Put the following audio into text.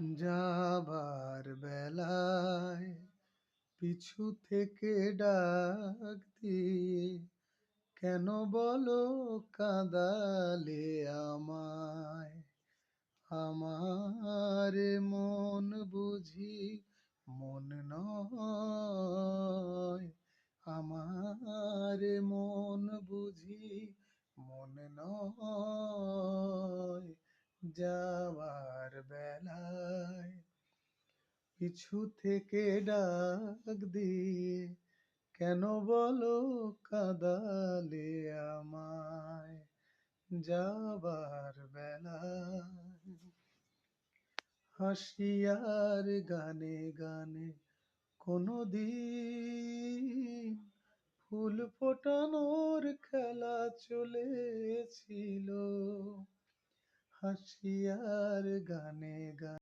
যাবার বেলায় পিছু থেকে ডাক দিয়ে কেন বলো কাঁদালে আমায়। আমার মন বুঝি মন নয়, আমার মন বুঝি মন নয়। যাওয়ার বেলায় পিছু থেকে ডাক দিয়ে কেন বলো কাঁদালে আমায়। যাবার বেলায় হাসি আর গানে গানে কোনদিন ফুল ফোটানোর খেলা চলেছিল। হাসি আর গানে গানে